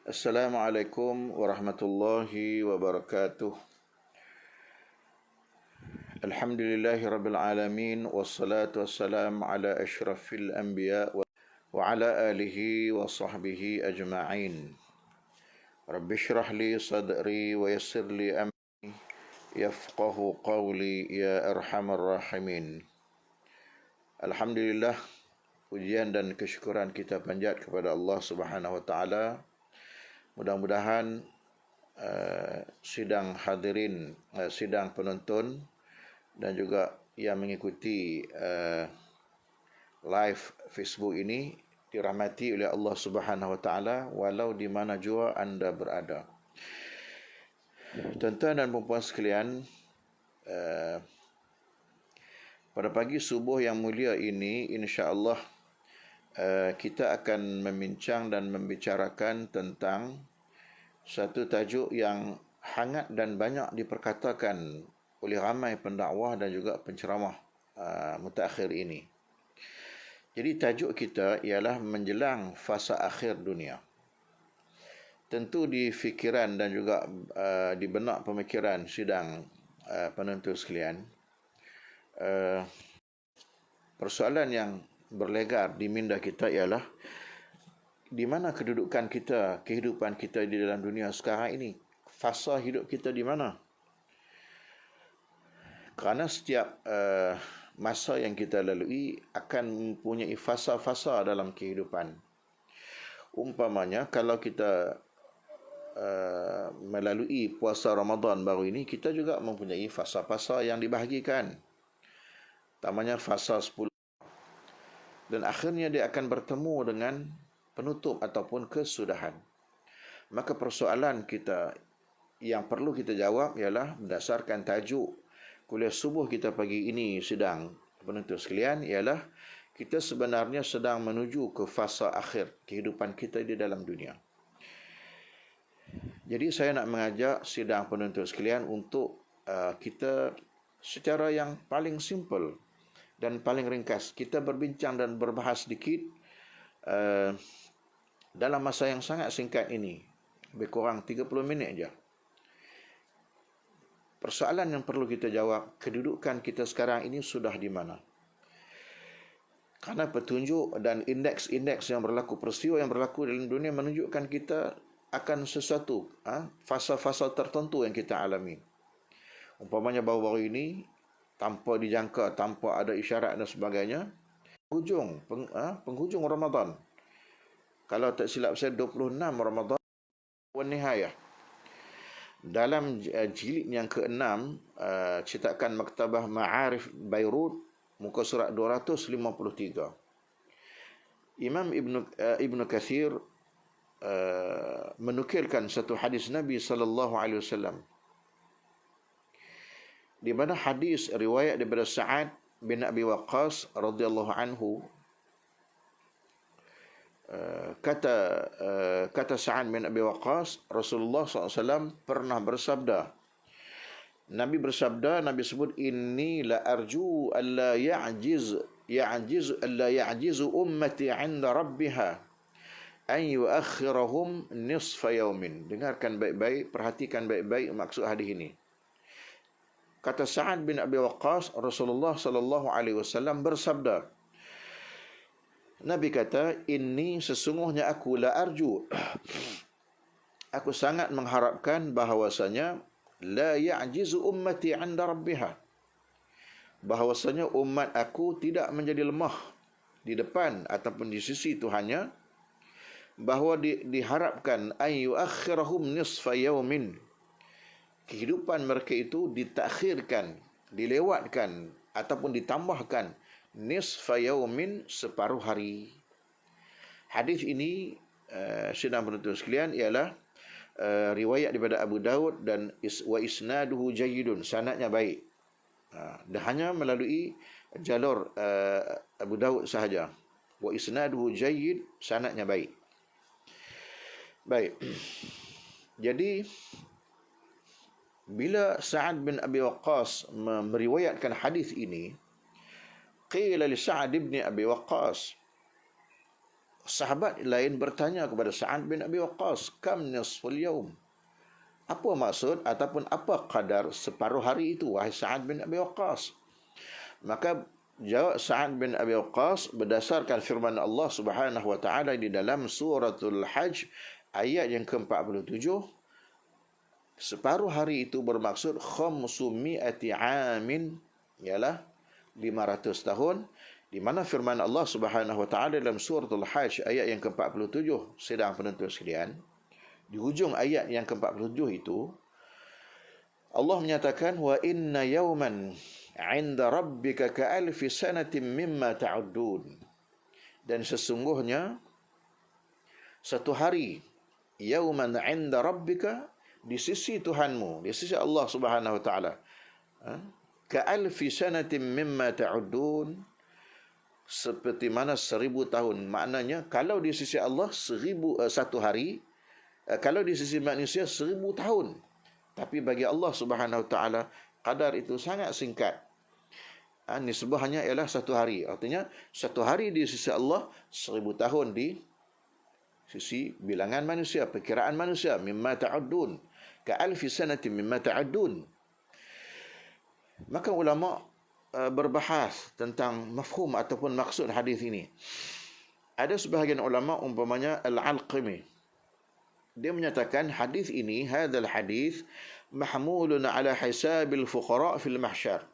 Assalamualaikum warahmatullahi wabarakatuh. Alhamdulillahi rabbil alamin wassalatu wassalam ala asyrafil anbiya wa ala alihi wa sahbihi ajma'in. Rabbi shrah li sadri wa yassir li amri yafqahu qawli ya arhamar rahimin. Alhamdulillah, pujian dan kesyukuran kita panjat kepada Allah Subhanahu wa taala. Mudah-mudahan sidang hadirin, sidang penonton dan juga yang mengikuti live Facebook ini dirahmati oleh Allah Subhanahu wa taala walau di mana jua anda berada. Tuan-tuan dan puan-puan sekalian, pada pagi subuh yang mulia ini insya-Allah kita akan membincang dan membicarakan tentang satu tajuk yang hangat dan banyak diperkatakan oleh ramai pendakwah dan juga penceramah mutakhir ini. Jadi tajuk kita ialah menjelang fasa akhir dunia. Tentu di fikiran dan juga di benak pemikiran sidang penonton sekalian, persoalan yang berlegar di minda kita ialah di mana kedudukan kita, kehidupan kita di dalam dunia sekarang ini. Fasa hidup kita di mana? Kerana setiap masa yang kita lalui akan mempunyai fasa-fasa dalam kehidupan. Umpamanya kalau kita melalui puasa Ramadan baru ini, kita juga mempunyai fasa-fasa yang dibahagikan. Namanya fasa 10. Dan akhirnya dia akan bertemu dengan penutup ataupun kesudahan. Maka persoalan kita yang perlu kita jawab ialah berdasarkan tajuk kuliah subuh kita pagi ini sidang penonton sekalian, ialah kita sebenarnya sedang menuju ke fasa akhir kehidupan kita di dalam dunia. Jadi saya nak mengajak sidang penonton sekalian untuk kita secara yang paling simple dan paling ringkas kita berbincang dan berbahas sedikit dalam masa yang sangat singkat ini, lebih kurang 30 minit saja. Persoalan yang perlu kita jawab, kedudukan kita sekarang ini sudah di mana? Karena petunjuk dan indeks-indeks yang berlaku, peristiwa yang berlaku dalam dunia menunjukkan kita akan sesuatu fasa-fasa tertentu yang kita alami. Umpamanya baru-baru ini, tanpa dijangka, tanpa ada isyarat dan sebagainya, penghujung Ramadan. Kalau tak silap saya 26 Ramadan wan nihayah. Dalam jilid yang ke-6 cetakan Maktabah Ma'arif Beirut, muka surat 253. Imam Ibnu Katsir menukilkan satu hadis Nabi sallallahu alaihi wasallam, di mana hadis riwayat daripada Sa'ad bin Abi Waqqas radhiyallahu anhu, kata Sa'ad bin Abi Waqqas, Rasulullah SAW pernah bersabda, Nabi bersabda, Nabi sebut, inni la arju alla ya'jizu ummati 'inda rabbiha an yuakhirahum nisfa yaumin. Dengarkan baik-baik, perhatikan baik-baik maksud hadis ini. Kata Sa'ad bin Abi Waqqas, Rasulullah sallallahu alaihi wasallam bersabda, Nabi kata, ini sesungguhnya aku la arju, aku sangat mengharapkan bahawasanya la ya'jizu ummati 'inda rabbiha, bahawasanya umat aku tidak menjadi lemah di depan ataupun di sisi Tuhannya, bahawa diharapkan ayu akhirahum nisfa yaumin, kehidupan mereka itu ditakhirkan, dilewatkan ataupun ditambahkan nisfa yaumin, separuh hari. Hadis ini sidang penonton sekalian ialah riwayat daripada Abu Daud dan wa isnaduhu jayyidun, sanadnya baik. Dah hanya melalui jalur Abu Daud sahaja. Wa isnaduhu jayyid, sanadnya baik. Baik. Jadi bila Sa'ad bin Abi Waqqas meriwayatkan hadis ini, qila li Sa'ad bin Abi Waqqas, sahabat lain bertanya kepada Sa'ad bin Abi Waqqas, kam nisful yaum? Apa maksud ataupun apa kadar separuh hari itu, wahai Sa'ad bin Abi Waqqas? Maka jawab Sa'ad bin Abi Waqqas berdasarkan firman Allah Subhanahu wa taala di dalam suratul Hajj ayat yang ke-47, separuh hari itu bermaksud khamsumi'ati amin, ialah 500 tahun, di mana firman Allah Subhanahu wa taala dalam suratul Hajj ayat yang ke-47, sedang penonton sekalian, di hujung ayat yang ke-47 itu Allah menyatakan, wa inna yawman 'inda rabbika ka'alfi sanatin mimma ta'uddun. Dan sesungguhnya satu hari, yawman 'inda rabbika, di sisi Tuhanmu, di sisi Allah Subhanahu wa taala, ka'alfi sanatin mimma ta'uddun, seperti mana 1000 tahun. Maknanya kalau di sisi Allah satu hari, kalau di sisi manusia 1000 tahun. Tapi bagi Allah Subhanahu wa taala kadar itu sangat singkat. Nisbahnya ialah satu hari. Artinya satu hari di sisi Allah 1000 tahun di sisi bilangan manusia, perkiraan manusia. Mimma ta'uddun, ka'alfi sanatin mimma ta'uddun. Maka ulama berbahas tentang mafhum ataupun maksud hadis ini. Ada sebahagian ulama, umpamanya Al-Alqami, dia menyatakan hadis ini, hadzal hadis mahmulun ala hisabil fuqara fil mahsyar.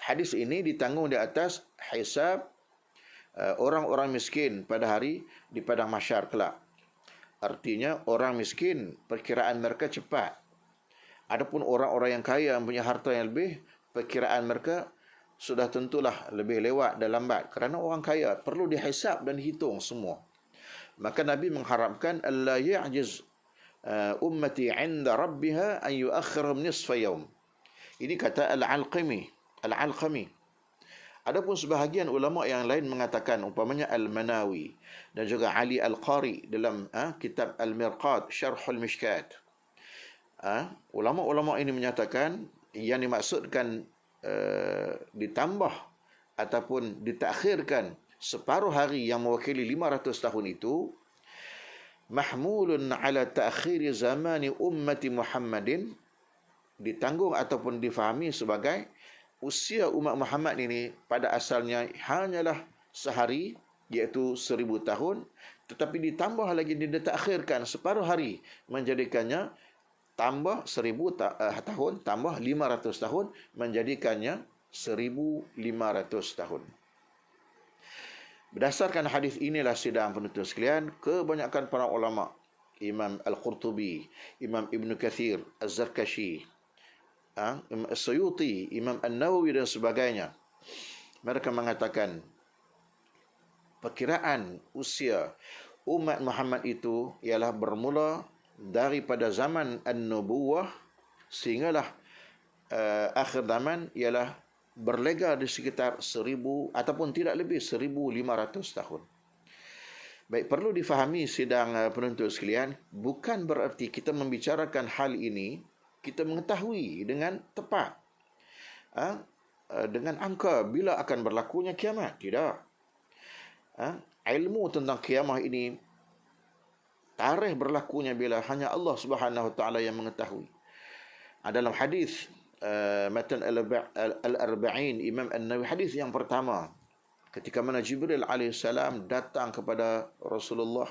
Hadis ini ditanggung di atas hisab orang-orang miskin pada hari di padang mahsyar kelak. Artinya orang miskin perkiraan mereka cepat. Adapun orang-orang yang kaya yang punya harta yang lebih, perkiraan mereka sudah tentulah lebih lewat dan lambat. Kerana orang kaya perlu dihisab dan dihitung semua. Maka Nabi mengharapkan alla ya'jiz ummati 'inda rabbiha an yu'akhkhirhum nisfa yaum. Ini kata Al-Alqami. Adapun sebahagian ulama yang lain mengatakan, umpamanya Al-Manawi dan juga Ali Al-Qari dalam kitab Al-Mirqat Syarhul Mishkat. Ulama-ulama ini menyatakan yang dimaksudkan ditambah ataupun ditakhirkan separuh hari yang mewakili 500 tahun itu, mahmulun ala ta'khiri zamani ummati Muhammadin, ditanggung ataupun difahami sebagai usia umat Muhammad ini pada asalnya hanyalah sehari, iaitu 1000 tahun, tetapi ditambah lagi, ditakhirkan separuh hari, menjadikannya tambah 1000 tahun, tambah 500 tahun, menjadikannya 1500 tahun. Berdasarkan hadis inilah, sidang penuntut sekalian, kebanyakan para ulama, Imam Al-Qurtubi, Imam Ibn Kathir, Az-Zarkashi, Imam As-Suyuti, Imam An-Nawawi dan sebagainya, mereka mengatakan perkiraan usia umat Muhammad itu ialah bermula daripada zaman An-Nubuwah sehinggalah akhir zaman, ialah berlega di sekitar 1000 ataupun tidak lebih 1500 tahun. Baik, perlu difahami sidang penuntut sekalian, bukan berarti kita membicarakan hal ini kita mengetahui dengan tepat dengan angka bila akan berlakunya kiamat. Tidak. Ilmu tentang kiamat ini, tarikh berlakunya bila, hanya Allah Subhanahu wa taala yang mengetahui. Dalam hadis matan al-arba'in Imam An-Nawawi, hadis yang pertama, ketika mana Jibril alaihissalam datang kepada Rasulullah,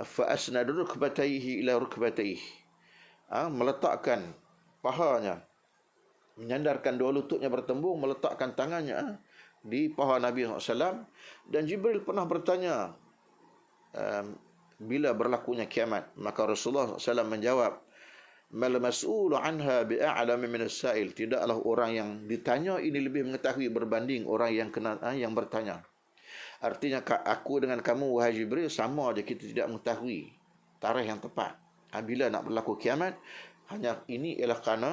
fa asnada rukbatayhi ila rukbatayhi, meletakkan pahanya, menyandarkan dua lututnya bertembung, meletakkan tangannya di paha Nabi SAW. Dan Jibril pernah bertanya bila berlakunya kiamat. Maka Rasulullah SAW menjawab, mal mas'ulu anha bi'a'lami min as-sa'il. Tidaklah orang yang ditanya ini lebih mengetahui berbanding orang yang yang bertanya. Artinya aku dengan kamu wahai Jibril sama aja, kita tidak mengetahui tarikh yang tepat bila nak berlaku kiamat. Hanya ini ialah kerana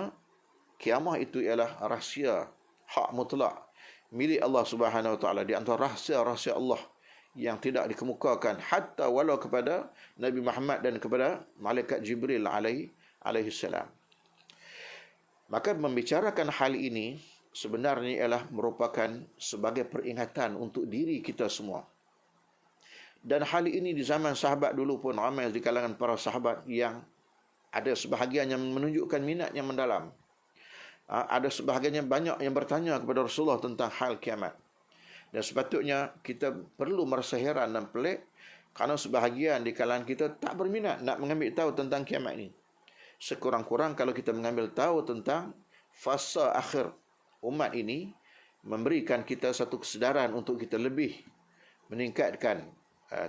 kiamat itu ialah rahsia hak mutlak milik Allah Subhanahu wa taala, di antara rahsia-rahsia Allah yang tidak dikemukakan hatta walau kepada Nabi Muhammad dan kepada malaikat Jibril alaihi salam. Maka membicarakan hal ini sebenarnya ialah merupakan sebagai peringatan untuk diri kita semua. Dan hal ini di zaman sahabat dulu pun ramai di kalangan para sahabat yang ada sebahagian yang menunjukkan minat yang mendalam. Ada sebahagian yang banyak yang bertanya kepada Rasulullah tentang hal kiamat. Dan sepatutnya kita perlu merasa heran dan pelik kerana sebahagian di kalangan kita tak berminat nak mengambil tahu tentang kiamat ini. Sekurang-kurang kalau kita mengambil tahu tentang fasa akhir umat ini, memberikan kita satu kesedaran untuk kita lebih meningkatkan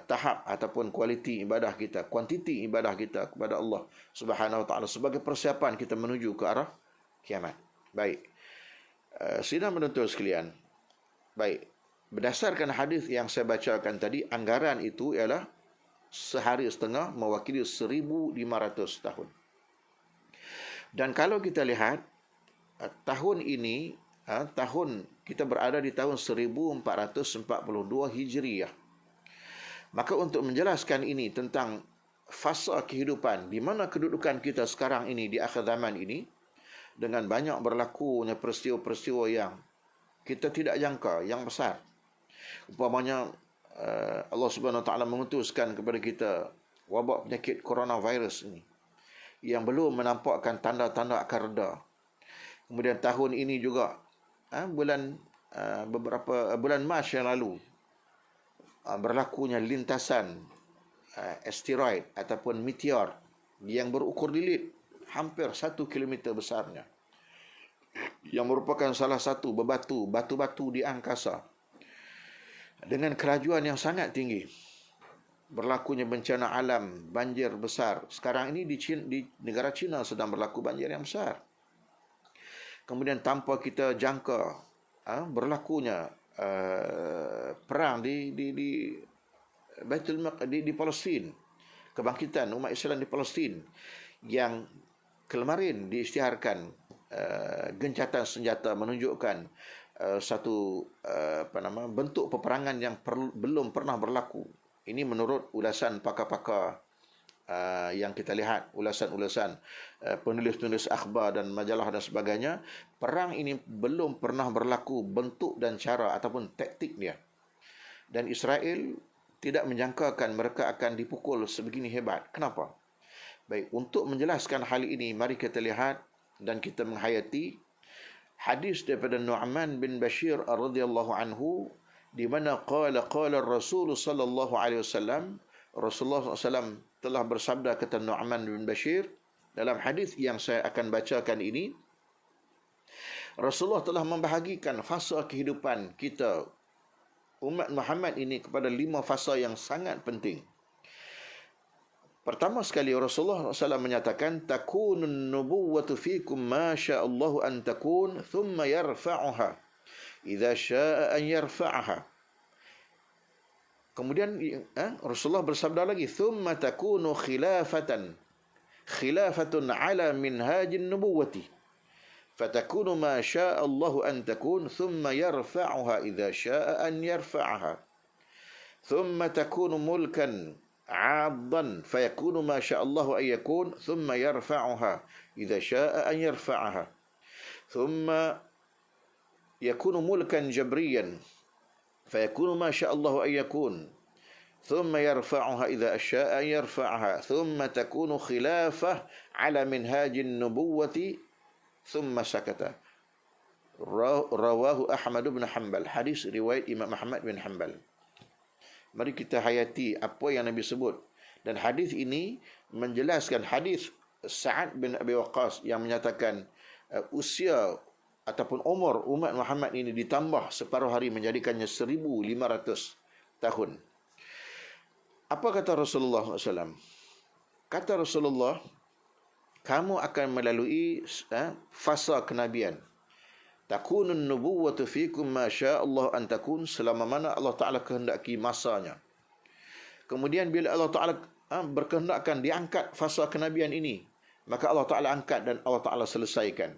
tahap ataupun kualiti ibadah kita, kuantiti ibadah kita kepada Allah Subhanahu Wa Taala sebagai persiapan kita menuju ke arah kiamat. Baik. Sidang penonton sekalian. Baik. Berdasarkan hadis yang saya bacakan tadi, anggaran itu ialah sehari setengah mewakili 1,500 tahun. Dan kalau kita lihat tahun ini, tahun kita berada di tahun 1442 Hijriah. Maka untuk menjelaskan ini tentang fasa kehidupan, di mana kedudukan kita sekarang ini di akhir zaman ini, dengan banyak berlakunya peristiwa-peristiwa yang kita tidak jangka, yang besar. Umpamanya Allah Subhanahu Wa Taala mengutuskan kepada kita wabak penyakit coronavirus ini yang belum menampakkan tanda-tanda akan reda. Kemudian tahun ini juga bulan Mac yang lalu berlakunya lintasan asteroid ataupun meteor yang berukur lilit hampir 1 kilometer besarnya, yang merupakan salah satu batu-batu di angkasa dengan kelajuan yang sangat tinggi. Berlakunya bencana alam, banjir besar. Sekarang ini di negara China sedang berlaku banjir yang besar. Kemudian tanpa kita jangka berlakunya perang di Palestin, kebangkitan umat Islam di Palestin yang kemarin diisytiharkan gencatan senjata menunjukkan satu bentuk peperangan yang belum pernah berlaku. Ini menurut ulasan pakar-pakar yang kita lihat, ulasan-ulasan penulis-penulis akhbar dan majalah dan sebagainya. Perang ini belum pernah berlaku bentuk dan cara ataupun taktik dia. Dan Israel tidak menjangkakan mereka akan dipukul sebegini hebat. Kenapa? Baik, untuk menjelaskan hal ini, mari kita lihat dan kita menghayati hadis daripada Nu'man bin Bashir radhiyallahu anhu, di mana qala Rasul sallallahu alaihi wasallam, Rasulullah SAW telah bersabda, kata Nu'man bin Bashir dalam hadis yang saya akan bacakan ini, Rasulullah telah membahagikan fasa kehidupan kita umat Muhammad ini kepada 5 fasa yang sangat penting. Pertama sekali Rasulullah SAW menyatakan, takunun nubuwwatu fikum ma sya'allahu an takun thumma yarfa'uha idza sya'a an yarfa'aha. Kemudian Rasulullah bersabda lagi, thumma takunu khilafatun ala minhajin nubuwwati fatakunu ma sya'allahu an takun thumma yarfa'uha idza sya'a an yarfa'aha thumma takunu mulkan عاضا فيكون ما شاء الله أن يكون ثم يرفعها إذا شاء أن يرفعها ثم يكون ملكا جبريا فيكون ما شاء الله أن يكون ثم يرفعها إذا شاء أن يرفعها ثم تكون خلافة على منهاج النبوة ثم سكت. رواه أحمد بن حنبل. Hadis riwayat Imam Ahmad bin Hanbal. Mari kita hayati apa yang Nabi sebut. Dan hadis ini menjelaskan hadis Sa'ad bin Abi Waqqas yang menyatakan usia ataupun umur umat Muhammad ini ditambah separuh hari menjadikannya 1,500 tahun. Apa kata Rasulullah SAW? Kata Rasulullah, kamu akan melalui fasa kenabian. Takunun nubuwwatu fikum ma sya'allahu an takun, selama mana Allah Ta'ala kehendaki masanya. Kemudian bila Allah Ta'ala berkehendakkan diangkat fasa kenabian ini, maka Allah Ta'ala angkat dan Allah Ta'ala selesaikan.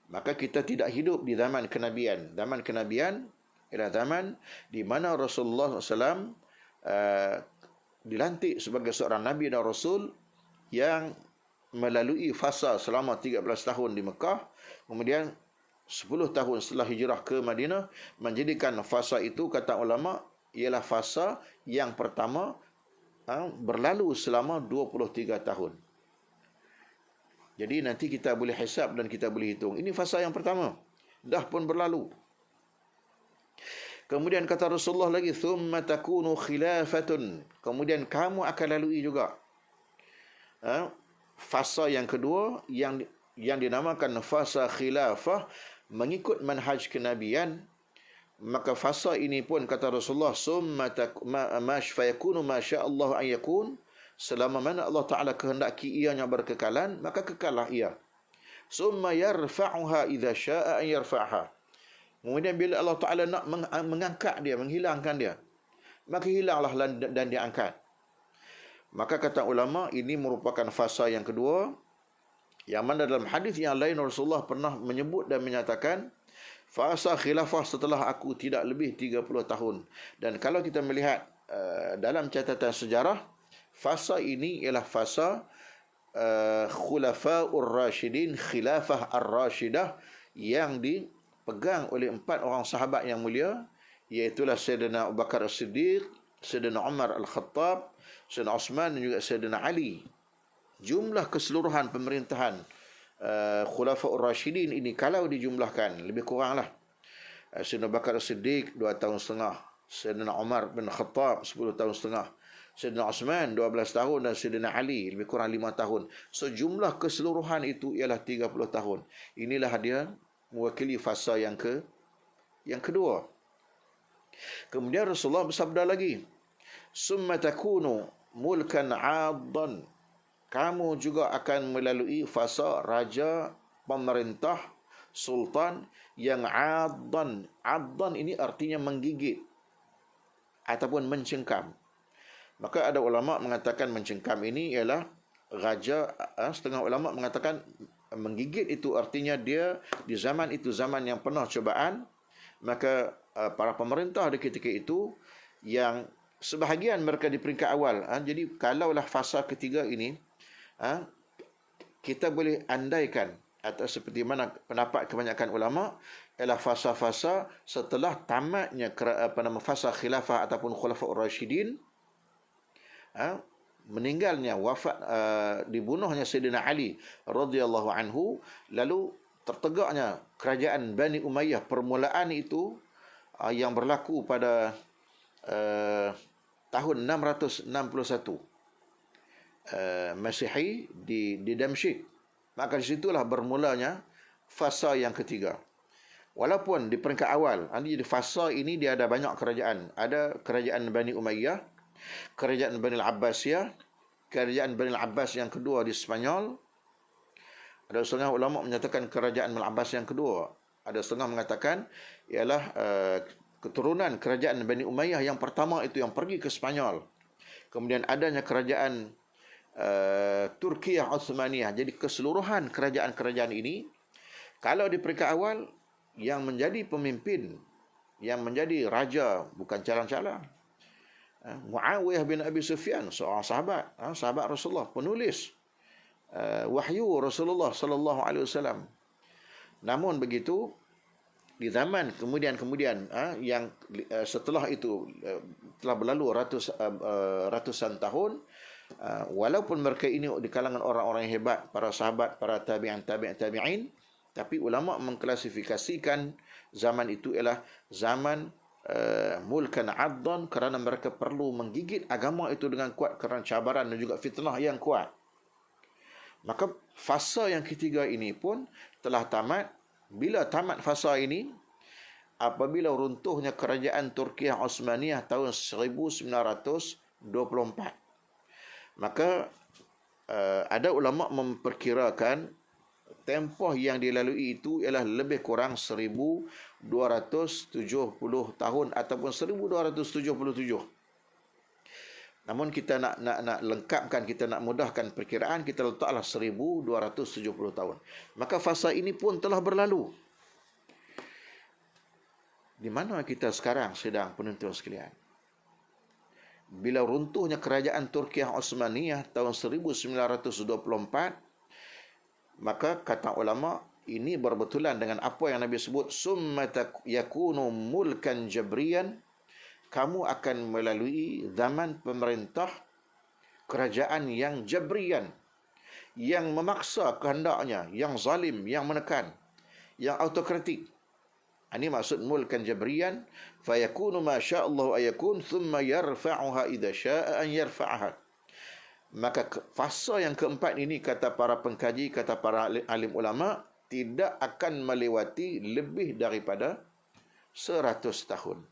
Maka kita tidak hidup di zaman kenabian. Zaman kenabian ialah zaman di mana Rasulullah SAW dilantik sebagai seorang Nabi dan Rasul yang melalui fasa selama 13 tahun di Mekah. Kemudian 10 tahun setelah hijrah ke Madinah, menjadikan fasa itu, kata ulama, ialah fasa yang pertama berlalu selama 23 tahun. Jadi nanti kita boleh hisap dan kita boleh hitung. Ini fasa yang pertama. Dah pun berlalu. Kemudian kata Rasulullah lagi, thumma takunu khilafatun. Kemudian kamu akan lalui juga fasa yang kedua yang dinamakan fasa khilafah mengikut manhaj kenabian. Maka fasa ini pun kata Rasulullah, summa fayakunu ma Allah an yakun, selama mana Allah Taala kehendaki ianya berkekalan, maka kekallah ia. Summa yarfa'uha idza syaa'a an yarfa'ha. Kemudian bila Allah Taala nak mengangkat dia, menghilangkan dia, maka hilanglah dan diangkat. Maka kata ulama, ini merupakan fasa yang kedua, yang mana dalam hadis yang lain Rasulullah pernah menyebut dan menyatakan fasa khilafah setelah aku tidak lebih 30 tahun. Dan kalau kita melihat dalam catatan sejarah, fasa ini ialah fasa khulafaur rasyidin, khilafah ar-rasyidah, yang dipegang oleh 4 orang sahabat yang mulia, iaitulah Sayyidina Abu Bakar As-Siddiq, Sayyidina Umar Al-Khattab, Sayyidina Osman dan juga Sayyidina Ali. Jumlah keseluruhan pemerintahan Khulafaur Rashidin ini kalau dijumlahkan lebih kuranglah Sayyidina Bakar As-Siddiq 2 tahun setengah, Sayyidina Umar bin Khattab 10 tahun setengah, Sayyidina Osman 12 tahun dan Sayyidina Ali lebih kurang 5 tahun. So jumlah keseluruhan itu ialah 30 tahun. Inilah dia mewakili fasa yang kedua. Kemudian Rasulullah bersabda lagi, summa takunu mulkan 'addan. Kamu juga akan melalui fasa raja, pemerintah, sultan yang 'addan. 'Addan ini artinya menggigit ataupun mencengkam. Maka ada ulama mengatakan mencengkam ini ialah raja, setengah ulama mengatakan menggigit itu artinya dia di zaman itu zaman yang penuh cubaan. Maka para pemerintah di ketika itu yang sebahagian mereka di peringkat awal. Jadi kalaulah fasa ketiga ini, kita boleh andaikan atau seperti mana pendapat kebanyakan ulama ialah fasa-fasa setelah tamatnya fasa khilafah ataupun khulafaur rasyidin, meninggalnya, wafat, dibunuhnya Sayyidina Ali radhiyallahu anhu, lalu tertegaknya kerajaan Bani Umayyah. Permulaan itu yang berlaku pada tahun 661 Masihi di Damsyik. Maka disitulah bermulanya fasa yang ketiga. Walaupun di peringkat awal, jadi fasa ini dia ada banyak kerajaan. Ada kerajaan Bani Umayyah, kerajaan Bani Al-Abbasiyah, kerajaan Bani Al-Abbas yang kedua di Spanyol. Ada setengah ulama menyatakan kerajaan Bani Al-Abbas yang kedua. Ada setengah mengatakan ialah keturunan kerajaan Bani Umayyah yang pertama itu yang pergi ke Spanyol. Kemudian adanya kerajaan Turkiyah Uthmaniyah. Jadi keseluruhan kerajaan-kerajaan ini, kalau di peringkat awal yang menjadi pemimpin, yang menjadi raja bukan calon-calon, Muawiyah bin Abi Sufyan, seorang sahabat Rasulullah, penulis wahyu Rasulullah sallallahu alaihi wasallam. Namun begitu, di zaman kemudian yang setelah itu telah berlalu ratusan tahun, walaupun mereka ini di kalangan orang-orang yang hebat, para sahabat, para tabi'in, tapi ulama mengklasifikasikan zaman itu ialah zaman mulkan 'addan, kerana mereka perlu menggigit agama itu dengan kuat kerana cabaran dan juga fitnah yang kuat. Maka fasa yang ketiga ini pun telah tamat. Bila tamat fasa ini, apabila runtuhnya kerajaan Turkiyah Uthmaniyah tahun 1924. Maka ada ulama memperkirakan tempoh yang dilalui itu ialah lebih kurang 1270 tahun ataupun 1277. Namun kita nak lengkapkan, kita nak mudahkan perkiraan, kita letaklah 1270 tahun. Maka fasa ini pun telah berlalu. Di mana kita sekarang sedang, penonton sekalian? Bila runtuhnya kerajaan Turkiyah Uthmaniyah tahun 1924, maka kata ulama ini berbetulan dengan apa yang Nabi sebut, summa yakunu mulkan jabriyan kamu akan melalui zaman pemerintah kerajaan yang jabrian, yang memaksa kehendaknya, yang zalim, yang menekan, yang autokratik. Ini maksud mulkan jabrian, fayakunu ma sya'allahu ayakun thumma yarfa'uha idza sya'a an yarfa'aha. Maka fasa yang keempat ini, kata para pengkaji, kata para alim ulama, tidak akan melewati lebih daripada 100 tahun.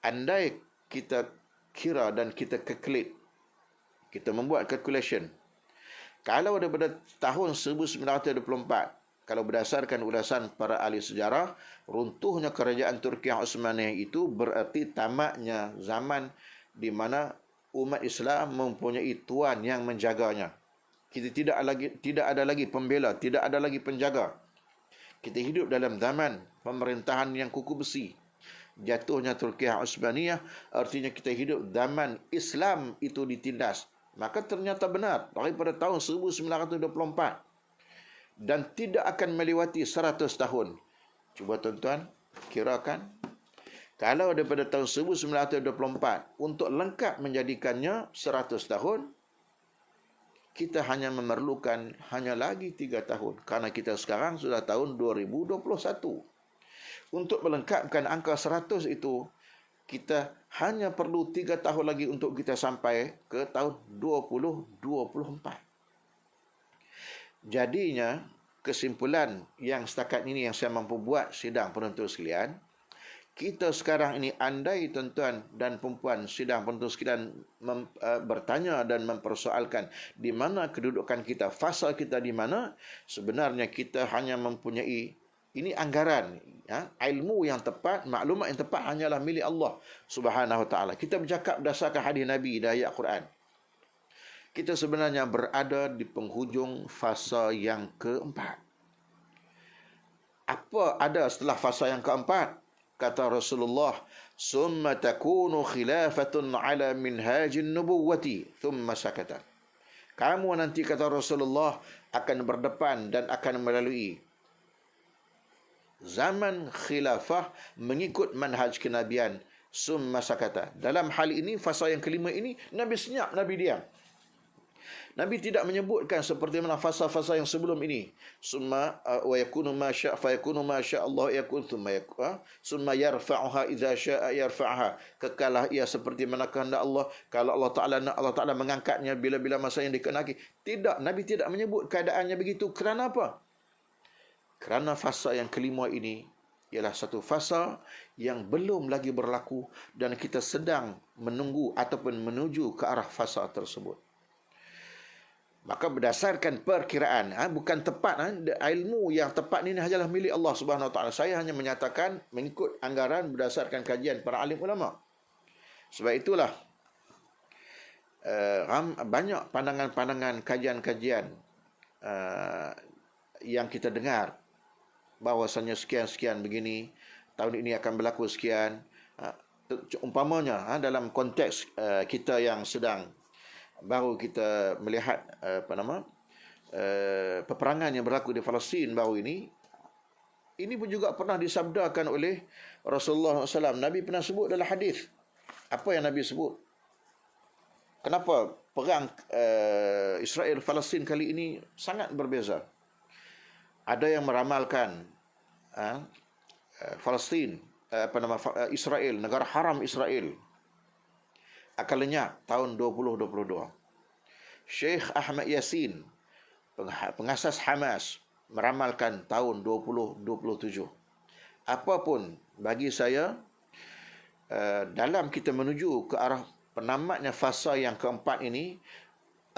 Andai kita kira dan kita calculate, kita membuat calculation, kalau daripada tahun 1924, kalau berdasarkan ulasan para ahli sejarah, runtuhnya kerajaan Turki Osmaniyah itu berarti tamatnya zaman di mana umat Islam mempunyai tuan yang menjaganya. Kita tidak ada lagi pembela, tidak ada lagi penjaga. Kita hidup dalam zaman pemerintahan yang kuku besi. Jatuhnya Turki Osmaniyah artinya kita hidup zaman Islam itu ditindas. Maka ternyata benar daripada tahun 1924 dan tidak akan melewati 100 tahun. Cuba tuan-tuan kirakan, kalau daripada tahun 1924 untuk lengkap menjadikannya 100 tahun, kita hanya memerlukan hanya lagi 3 tahun. Karena kita sekarang sudah tahun 2021. Untuk melengkapkan angka 100 itu, kita hanya perlu 3 tahun lagi untuk kita sampai ke tahun 2024. Jadinya, kesimpulan yang setakat ini yang saya mampu buat, sidang penonton sekalian, kita sekarang ini, andai tuan-tuan dan perempuan sidang penonton sekalian bertanya dan mempersoalkan di mana kedudukan kita, fasa kita di mana, sebenarnya kita hanya mempunyai ini anggaran, ilmu yang tepat, maklumat yang tepat hanyalah milik Allah Subhanahu Wa Taala. Kita bercakap berdasarkan hadis Nabi dan ayat Quran. Kita sebenarnya berada di penghujung fasa yang keempat. Apa ada setelah fasa yang keempat? Kata Rasulullah, "Summa takunu khilafatun ala minhajin nubuwati." Thumma sakata. Kamu nanti, kata Rasulullah, akan berdepan dan akan melalui zaman khilafah mengikut manhaj kenabian. Summa sakata. Dalam hal ini, fasa yang kelima ini, Nabi senyap, Nabi diam. Nabi tidak menyebutkan seperti mana fasa-fasa yang sebelum ini. Summa wa yakunu ma syaa fa yakunu ma syaa Allah yakun summa yarfa'uha idza syaa yarfa'ha. Kekalah ia seperti mana kehendak Allah. Kalau Allah Taala nak, Allah Taala mengangkatnya bila-bila masa yang dikehendaki. Tidak, Nabi tidak menyebut keadaannya begitu. Kerana apa? Kerana fasa yang kelima ini ialah satu fasa yang belum lagi berlaku dan kita sedang menunggu ataupun menuju ke arah fasa tersebut. Maka berdasarkan perkiraan, bukan tepat, ilmu yang tepat ini hanyalah milik Allah Subhanahu Wa Taala. Saya hanya menyatakan mengikut anggaran berdasarkan kajian para alim ulama. Sebab itulah banyak pandangan-pandangan, kajian-kajian yang kita dengar bahawasanya sekian-sekian begini, tahun ini akan berlaku sekian. Umpamanya dalam konteks kita yang sedang baru kita melihat peperangan yang berlaku di Palestin baru ini pun juga pernah disabdakan oleh Rasulullah SAW. Nabi pernah sebut dalam hadis. Apa yang Nabi sebut? Kenapa perang Israel Palestin kali ini sangat berbeza? Ada yang meramalkan Palestin, Israel, negara haram Israel, akan lenyap tahun 2022. Syekh Ahmad Yasin, pengasas Hamas, meramalkan tahun 2027. Apapun, bagi saya, dalam kita menuju ke arah penamatnya fasa yang keempat ini,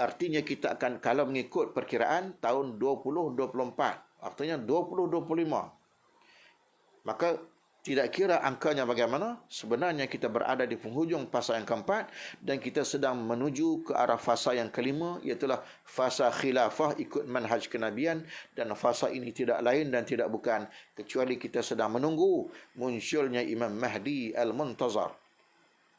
artinya kita akan, kalau mengikut perkiraan, tahun 2024, artinya 2025. Maka tidak kira angkanya bagaimana, sebenarnya kita berada di penghujung fasa yang keempat dan kita sedang menuju ke arah fasa yang kelima, iaitulah fasa khilafah ikut manhaj kenabian. Dan fasa ini tidak lain dan tidak bukan kecuali kita sedang menunggu munculnya Imam Mahdi Al-Muntazar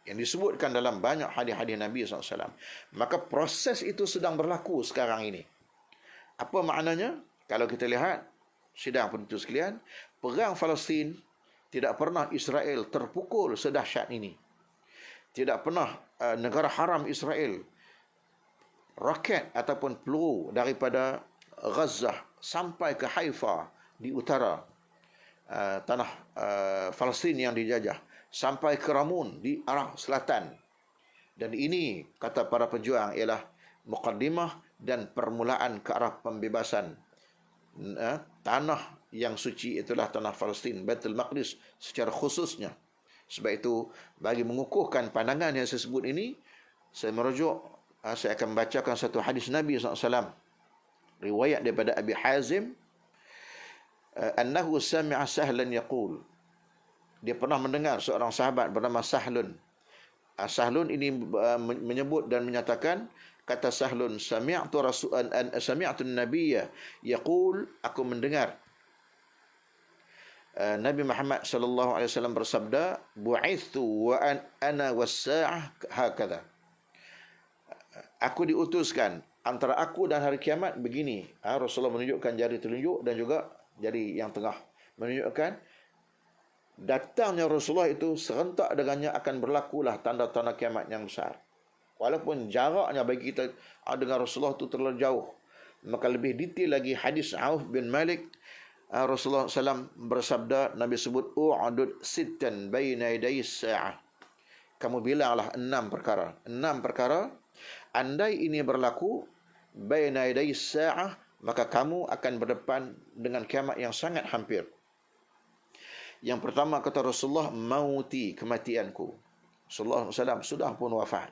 yang disebutkan dalam banyak hadis-hadis Nabi SAW. Maka proses itu sedang berlaku sekarang ini. Apa maknanya? Kalau kita lihat, sidang penonton sekalian, perang Palestin Tidak pernah Israel terpukul sedahsyat ini. Tidak pernah negara haram Israel roket ataupun peluru daripada Gaza sampai ke Haifa di utara tanah Palestin yang dijajah, sampai ke Ramun di arah selatan. Dan ini, kata para pejuang, ialah muqaddimah dan permulaan ke arah pembebasan tanah yang suci, itulah tanah Palestin, Baitul Maqdis secara khususnya. Sebab itu, bagi mengukuhkan pandangan yang saya sebut ini, saya merujuk, saya akan membacakan satu hadis Nabi SAW, riwayat daripada Abi Hazim, annahu sami'a Sahlan yaqul, dia pernah mendengar seorang sahabat bernama Sahlun. Sahlun ini menyebut dan menyatakan, kata Sahlun, sami'tu an-nabiyya yaqul, aku mendengar Nabi Muhammad sallallahu alaihi wasallam bersabda, bu'ithu wa ana was-sa'ah hakadha, aku diutuskan antara aku dan hari kiamat begini. Rasulullah menunjukkan jari telunjuk dan juga jari yang tengah, menunjukkan datangnya Rasulullah itu serentak dengannya akan berlakulah tanda-tanda kiamat yang besar. Walaupun jaraknya bagi kita dengan Rasulullah itu terlalu jauh. Maka lebih detail lagi hadis Auf bin Malik, Rasulullah SAW bersabda, Nabi sebut, u'adud sittan baina yaday sa'ah, kamu bilanglah 6 perkara. 6 perkara, andai ini berlaku baina yaday sa'ah, maka kamu akan berdepan dengan kiamat yang sangat hampir. Yang pertama, kata Rasulullah, mauti, kematianku. Rasulullah SAW sudah pun wafat.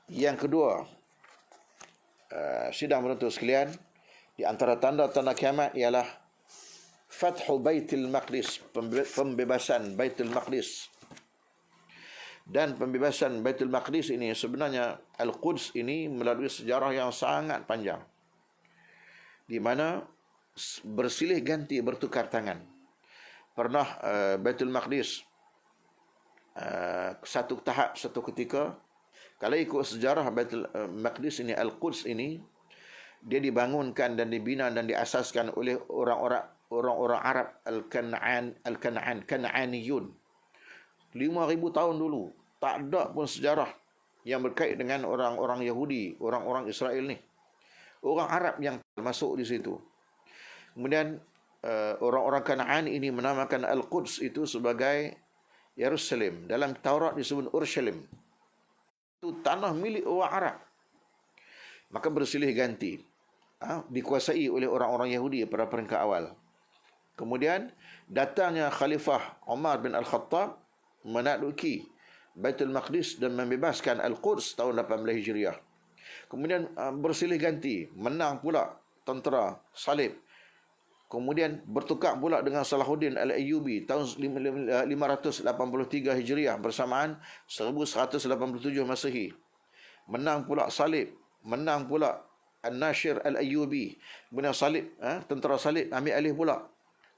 Yang kedua, sidang penuntut sekalian, di antara tanda-tanda kiamat ialah Fathu Baitul Maqdis, pembebasan Baitul Maqdis. Dan pembebasan Baitul Maqdis ini sebenarnya, Al-Quds ini melalui sejarah yang sangat panjang, di mana bersilih ganti, bertukar tangan. Pernah Baitul Maqdis satu tahap, satu ketika, kalau ikut sejarah Baitul Maqdis ini, Al-Quds ini, dia dibangunkan dan dibina dan diasaskan oleh orang-orang Arab Kan'aniyun 5,000 tahun dulu. Tak ada pun sejarah yang berkait dengan orang-orang Yahudi, orang-orang Israel ni. Orang Arab yang masuk di situ. Kemudian orang-orang Kanaan ini menamakan Al-Quds itu sebagai Yerusalem. Dalam Taurat disebut Urshalim. Itu tanah milik orang Arab. Maka bersilih ganti, dikuasai oleh orang-orang Yahudi pada peringkat awal. Kemudian datangnya Khalifah Umar bin Al-Khattab menakluki Baitul Maqdis dan membebaskan Al-Quds tahun 18 Hijriah. Kemudian bersilih ganti, menang pula tentera salib. Kemudian bertukar pula dengan Salahuddin Al-Ayyubi tahun 583 Hijriah bersamaan 1187 Masehi. Menang pula salib, menang pula An-Nashir Al-Ayyubi. Kemudian salib, tentera salib ambil alih pula.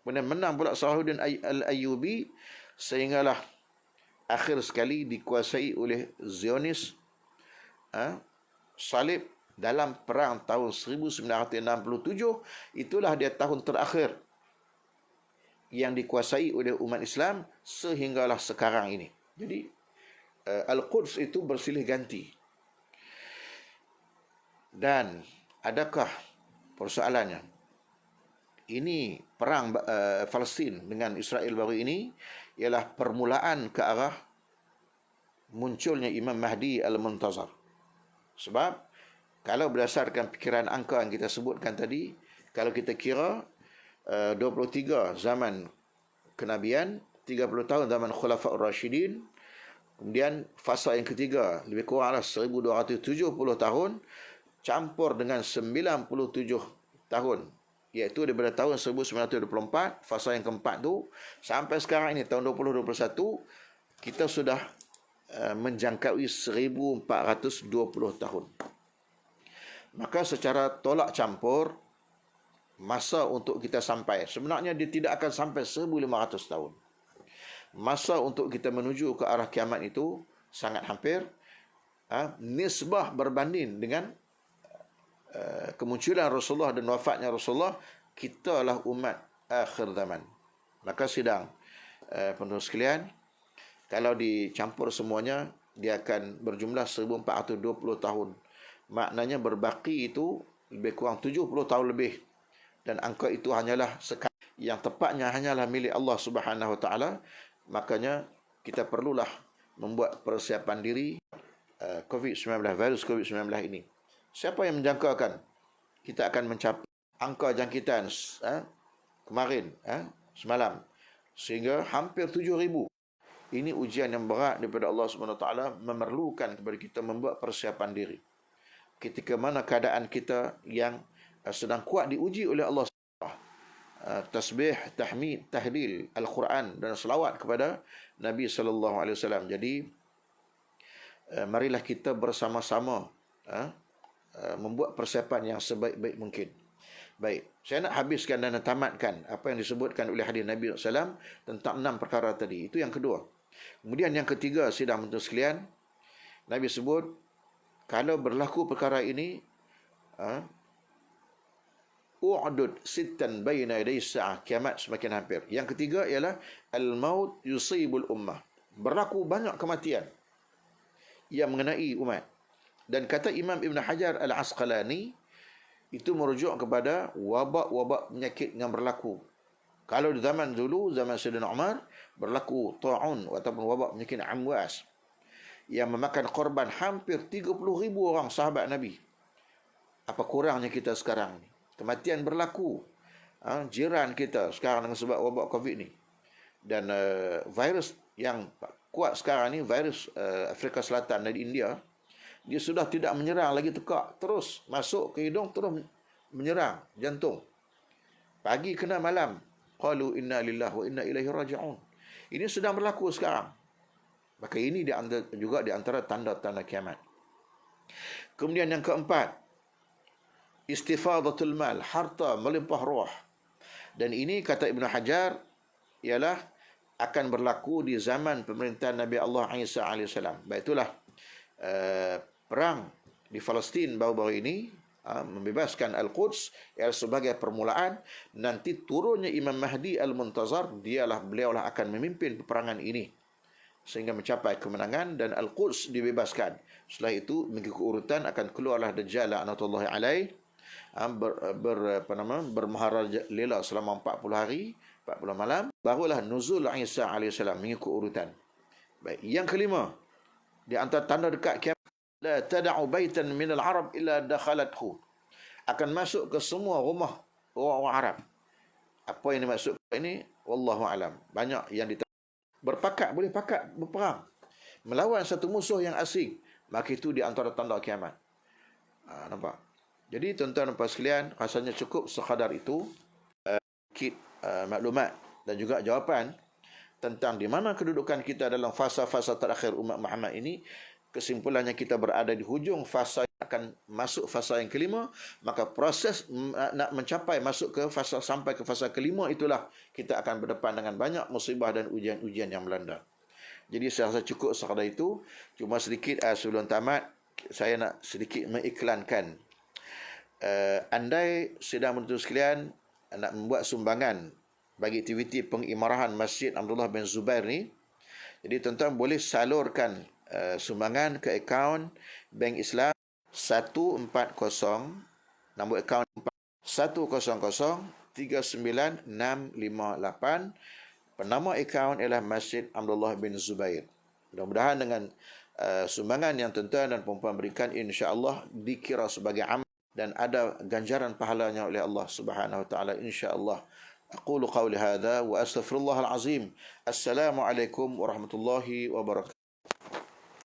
Kemudian menang pula Salahuddin Al-Ayyubi, sehinggalah akhir sekali dikuasai oleh Zionis. Salib dalam perang tahun 1967, itulah dia tahun terakhir yang dikuasai oleh umat Islam sehinggalah sekarang ini. Jadi Al-Quds itu bersilih ganti. Dan adakah persoalannya? Ini perang Palestin dengan Israel baru ini ialah permulaan ke arah munculnya Imam Mahdi Al-Muntazar. Sebab kalau berdasarkan fikiran angka yang kita sebutkan tadi, kalau kita kira 23 zaman kenabian, 30 tahun zaman Khulafaur Rashidin, kemudian fasa yang ketiga lebih kuranglah 1270 tahun, campur dengan 97 tahun, iaitu daripada tahun 1924, fasa yang keempat tu, sampai sekarang ini tahun 2021, kita sudah menjangkaui 1420 tahun. Maka secara tolak campur, masa untuk kita sampai, sebenarnya dia tidak akan sampai 1500 tahun. Masa untuk kita menuju ke arah kiamat itu sangat hampir. Nisbah berbanding dengan kemunculan Rasulullah dan wafatnya Rasulullah, kita lah umat akhir zaman. Maka sidang penonton sekalian, kalau dicampur semuanya, dia akan berjumlah 1420 tahun. Maknanya berbaki itu lebih kurang 70 tahun lebih. Dan angka itu hanyalah sekali. Yang tepatnya hanyalah milik Allah Subhanahu Wa Taala. Makanya kita perlulah membuat persiapan diri COVID-19, virus COVID-19 ini. Siapa yang menjangkakan kita akan mencapai angka jangkitan kemarin, semalam, sehingga hampir 7,000. Ini ujian yang berat daripada Allah Subhanahu Wa Taala, memerlukan kepada kita membuat persiapan diri. Ketika mana keadaan kita yang sedang kuat diuji oleh Allah, tasbih, tahmid, tahlil, Al-Quran dan selawat kepada Nabi sallallahu alaihi wasallam. Jadi marilah kita bersama-sama membuat persiapan yang sebaik-baik mungkin. Baik, saya nak habiskan dan tamatkan apa yang disebutkan oleh hadis Nabi SAW tentang 6 perkara tadi. Itu yang kedua. Kemudian yang ketiga, sidang menteri sekalian, Nabi sebut, kalau berlaku perkara ini, u'dud sittan bayna yaday sa'ah, kiamat semakin hampir. Yang ketiga ialah al-maut yusibul ummah. Berlaku banyak kematian yang mengenai umat. Dan kata Imam Ibn Hajar Al-Asqalani, itu merujuk kepada wabak-wabak penyakit yang berlaku. Kalau di zaman dulu, zaman Sayyidina Umar, berlaku ta'un ataupun wabak penyakit amwas yang memakan korban hampir 30,000 orang sahabat Nabi. Apa kurangnya kita sekarang ni? Kematian berlaku. Jiran kita sekarang dengan sebab wabak COVID ni. Dan virus yang kuat sekarang ni, virus Afrika Selatan dari India, dia sudah tidak menyerang lagi tekak, terus masuk ke hidung, terus menyerang jantung. Pagi kena malam. Qalu inna lillahi wa inna ilaihi raji'un. Ini sedang berlaku sekarang. Maka ini juga di antara tanda-tanda kiamat. Kemudian yang keempat, istifadatul mal, harta melimpah ruah. Dan ini kata Ibn Hajar ialah akan berlaku di zaman pemerintahan Nabi Allah Isa AS. Baitulah perang di Palestin baru-baru ini, membebaskan Al-Quds ialah sebagai permulaan. Nanti turunnya Imam Mahdi Al-Muntazar, beliaulah akan memimpin peperangan ini sehingga mencapai kemenangan dan Al-Quds dibebaskan. Setelah itu mengikut urutan akan keluarlah Dajjal la'natullahi alaih, bermaharajalela selama 40 hari 40 malam, barulah nuzul Isa alaihissalam mengikut urutan. Baik, yang kelima, di antara tanda dekat kiamat, la tad'u baitan min al-arab illa dakhalathu, akan masuk ke semua rumah orang Arab. Apa yang dimaksud ini wallahu alam. Banyak yang berpakat, boleh pakat berperang melawan satu musuh yang asing, maka itu di antara tanda kiamat. Nampak? Jadi tuan-tuan dan puan sekalian, rasanya cukup sekadar itu maklumat dan juga jawapan tentang di mana kedudukan kita dalam fasa-fasa terakhir umat Muhammad ini. Kesimpulannya, kita berada di hujung fasa, akan masuk fasa yang kelima. Maka proses nak mencapai masuk ke fasa, sampai ke fasa kelima, itulah kita akan berdepan dengan banyak musibah dan ujian-ujian yang melanda. Jadi saya rasa cukup sekadar itu. Cuma sedikit sebelum tamat, saya nak sedikit mengiklankan, andai sidang menuntut sekalian nak membuat sumbangan bagi aktiviti pengimarahan Masjid Abdullah bin Zubair ni, jadi tuan-tuan boleh salurkan sumbangan ke akaun Bank Islam 140, nombor akaun 100-39658. Penama akaun ialah Masjid Abdullah bin Zubair. Mudah-mudahan dengan sumbangan yang tuan-tuan dan puan-puan berikan, insya-Allah dikira sebagai amal dan ada ganjaran pahalanya oleh Allah Subhanahu wa taala, insya-Allah. Aqulu qawli hadza wa astaghfirullahal azim. Assalamualaikum warahmatullahi wabarakatuh.